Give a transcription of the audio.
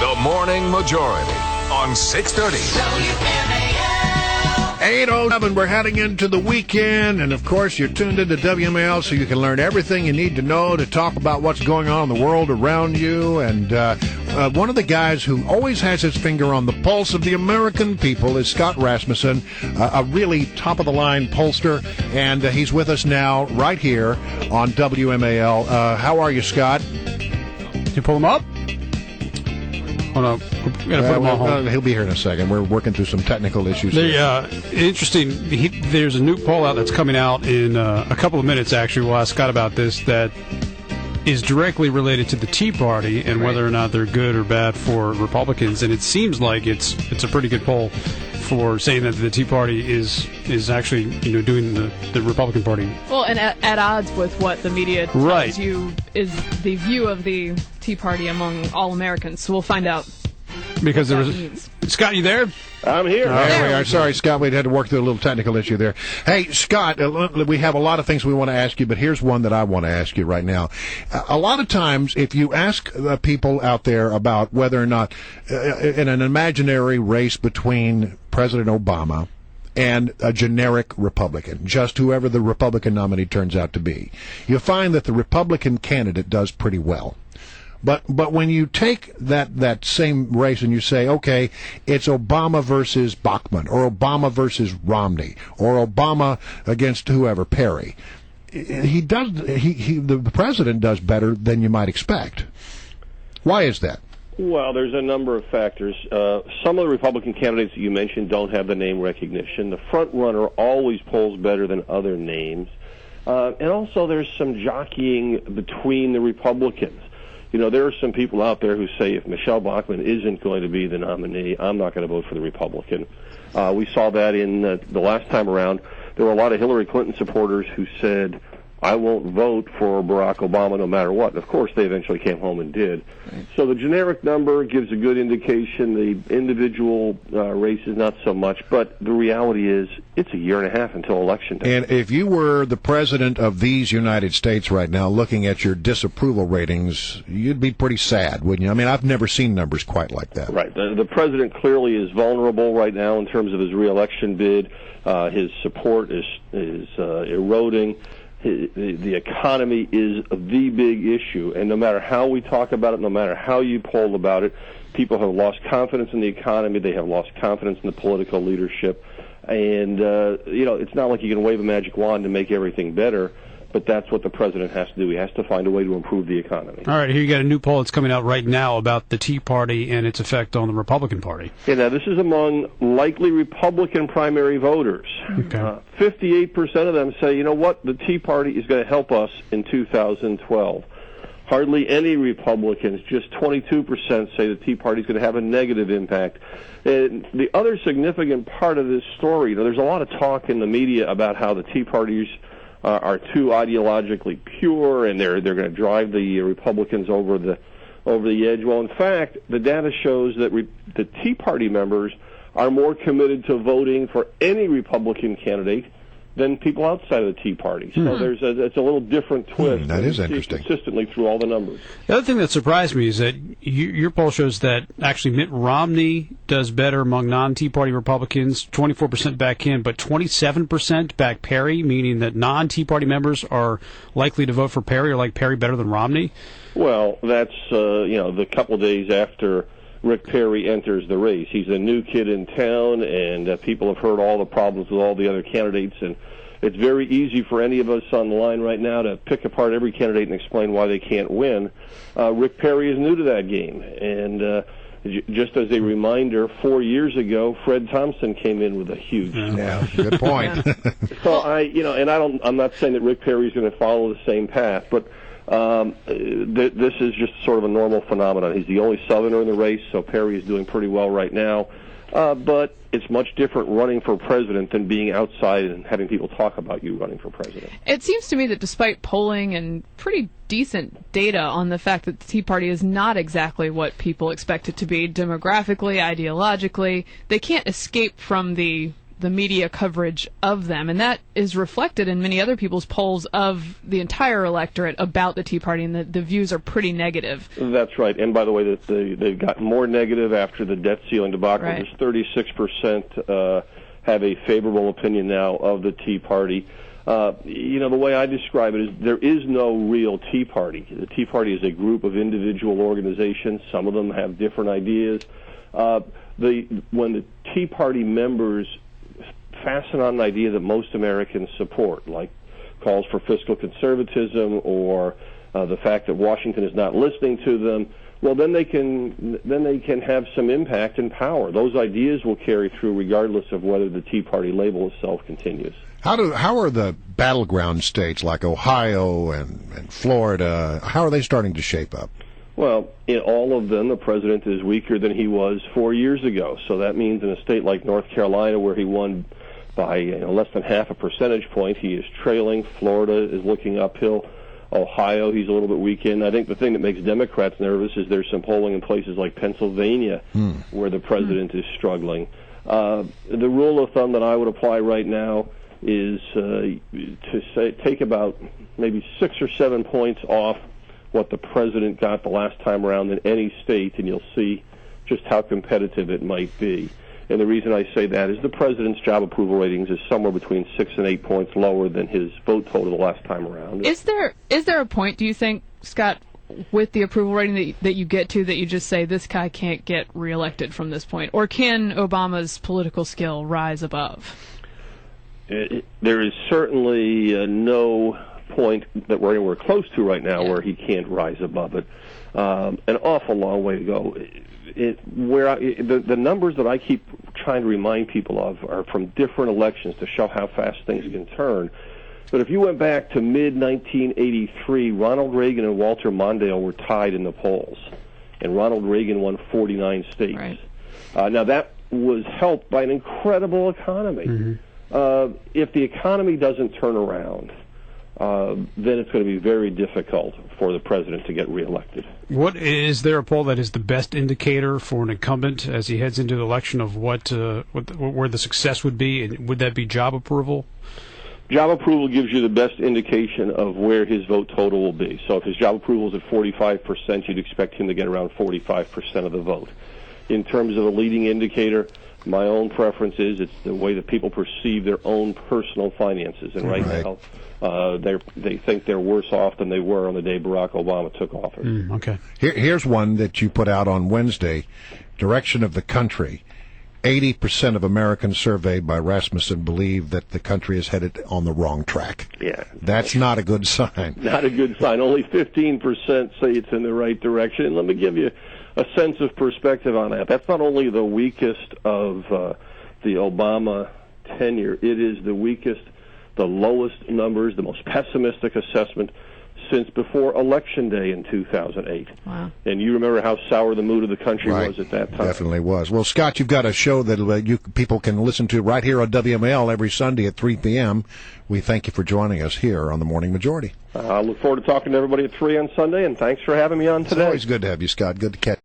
The Morning Majority on 630. WMAL. 8:07, we're heading into the weekend, and of course you're tuned into WMAL so you can learn everything you need to know to talk about what's going on in the world around you. And one of the guys who always has his finger on the pulse of the American people is Scott Rasmussen, a really top-of-the-line pollster, and he's with us now right here on WMAL. How are you, Scott? Can you pull him up? Hold on. We're going to put him on hold. He'll be here in a second. We're working through some technical issues. Interesting. There's a new poll out that's coming out in a couple of minutes, actually. We'll ask Scott about this, that is directly related to the Tea Party and whether or not they're good or bad for Republicans. And it seems like it's a pretty good poll for saying that the Tea Party is actually doing the Republican Party. Well, and at odds with what the media tells you is the view of the Tea Party among all Americans. So we'll find out. Because there was Scott, you there? I'm here. There we are. Sorry, Scott, we had to work through a little technical issue there. Hey, Scott, we have a lot of things we want to ask you, but here's one that I want to ask you right now. A lot of times, if you ask people out there about whether or not, in an imaginary race between President Obama and a generic Republican, just whoever the Republican nominee turns out to be, you find that the Republican candidate does pretty well. But when you take that same race and you say, okay, it's Obama versus Bachmann, or Obama versus Romney, or Obama against whoever, Perry, the president does better than you might expect. Why is that? Well, there's a number of factors. Some of the Republican candidates that you mentioned don't have the name recognition. The front runner always polls better than other names. And also there's some jockeying between the Republicans. There are some people out there who say if Michelle Bachmann isn't going to be the nominee, I'm not going to vote for the Republican. We saw that in the last time around. There were a lot of Hillary Clinton supporters who said, I won't vote for Barack Obama no matter what. And of course, they eventually came home and did. Right. So the generic number gives a good indication. The individual race is not so much. But the reality is it's a year and a half until Election Day. And if you were the president of these United States right now, looking at your disapproval ratings, you'd be pretty sad, wouldn't you? I mean, I've never seen numbers quite like that. Right. The president clearly is vulnerable right now in terms of his reelection bid. His support is eroding. The economy is the big issue, and no matter how we talk about it, no matter how you poll about it, people have lost confidence in the economy. They have lost confidence in the political leadership, and it's not like you can wave a magic wand to make everything better. But that's what the president has to do. He has to find a way to improve the economy. All right, here you got a new poll that's coming out right now about the Tea Party and its effect on the Republican Party. Yeah, now this is among likely Republican primary voters. Okay. 58% of them say, you know what, the Tea Party is going to help us in 2012. Hardly any Republicans, just 22% say the Tea Party is going to have a negative impact. And the other significant part of this story, there's a lot of talk in the media about how the Tea Party's are too ideologically pure, and they're going to drive the Republicans over the edge. Well, in fact, the data shows that the Tea Party members are more committed to voting for any Republican candidate than people outside of the Tea Party. So it's a little different twist. That is interesting. Consistently through all the numbers. The other thing that surprised me is that your poll shows that actually Mitt Romney does better among non-Tea Party Republicans, 24% back him, but 27% back Perry, meaning that non-Tea Party members are likely to vote for Perry or like Perry better than Romney. Well, that's the couple of days after Rick Perry enters the race. He's a new kid in town, and people have heard all the problems with all the other candidates, and it's very easy for any of us on the line right now to pick apart every candidate and explain why they can't win. Rick Perry is new to that game, and just as a reminder, 4 years ago, Fred Thompson came in with a huge Yeah, good point. So I'm not saying that Rick Perry is going to follow the same path, but this is just sort of a normal phenomenon. He's the only Southerner in the race, so Perry is doing pretty well right now. But it's much different running for president than being outside and having people talk about you running for president. It seems to me that despite polling and pretty decent data on the fact that the Tea Party is not exactly what people expect it to be demographically, ideologically, they can't escape from the the media coverage of them, and that is reflected in many other people's polls of the entire electorate about the Tea Party, and the views are pretty negative. That's right. And by the way, they've gotten more negative after the debt ceiling debacle. Right. There's 36% have a favorable opinion now of the Tea Party. The way I describe it is there is no real Tea Party. The Tea Party is a group of individual organizations. Some of them have different ideas. When the Tea Party members fasten on an idea that most Americans support, like calls for fiscal conservatism or the fact that Washington is not listening to them, well, then they can have some impact and power. Those ideas will carry through regardless of whether the Tea Party label itself continues. How are the battleground states like Ohio and Florida, how are they starting to shape up? Well, in all of them, the president is weaker than he was 4 years ago. So that means in a state like North Carolina, where he won by less than half a percentage point, he is trailing. Florida is looking uphill. Ohio, he's a little bit weak in. I think the thing that makes Democrats nervous is there's some polling in places like Pennsylvania where the president is struggling. The rule of thumb that I would apply right now is take about maybe 6 or 7 points off what the president got the last time around in any state, and you'll see just how competitive it might be. And the reason I say that is the president's job approval ratings is somewhere between 6 and 8 points lower than his vote total the last time around. Is there a point, do you think, Scott, with the approval rating that you get to, that you just say this guy can't get reelected from this point? Or can Obama's political skill rise above? There is certainly no point that we're anywhere close to right now where he can't rise above it. An awful long way to go. The numbers that I keep trying to remind people of are from different elections to show how fast things can turn. But if you went back to mid-1983, Ronald Reagan and Walter Mondale were tied in the polls, and Ronald Reagan won 49 states. Right. Now, that was helped by an incredible economy. Mm-hmm. If the economy doesn't turn around, then it's going to be very difficult for the president to get reelected. Is there a poll that is the best indicator for an incumbent as he heads into the election of where the success would be? And would that be job approval? Job approval gives you the best indication of where his vote total will be. So if his job approval is at 45%, you'd expect him to get around 45% of the vote. In terms of a leading indicator, my own preference is it's the way that people perceive their own personal finances. And right now, they think they're worse off than they were on the day Barack Obama took office. Okay. Here's one that you put out on Wednesday, Direction of the Country. 80% of Americans surveyed by Rasmussen believe that the country is headed on the wrong track. Yeah. That's not a good sign. Not a good sign. Only 15% say it's in the right direction. And let me give you a sense of perspective on that. That's not only the weakest of the Obama tenure, it is the weakest, the lowest numbers, the most pessimistic assessment since before Election Day in 2008. Wow. And you remember how sour the mood of the country was at that time. Definitely was. Well, Scott, you've got a show that people can listen to right here on WMAL every Sunday at 3 p.m. We thank you for joining us here on The Morning Majority. I look forward to talking to everybody at 3 on Sunday, and thanks for having me on today. It's always good to have you, Scott. Good to catch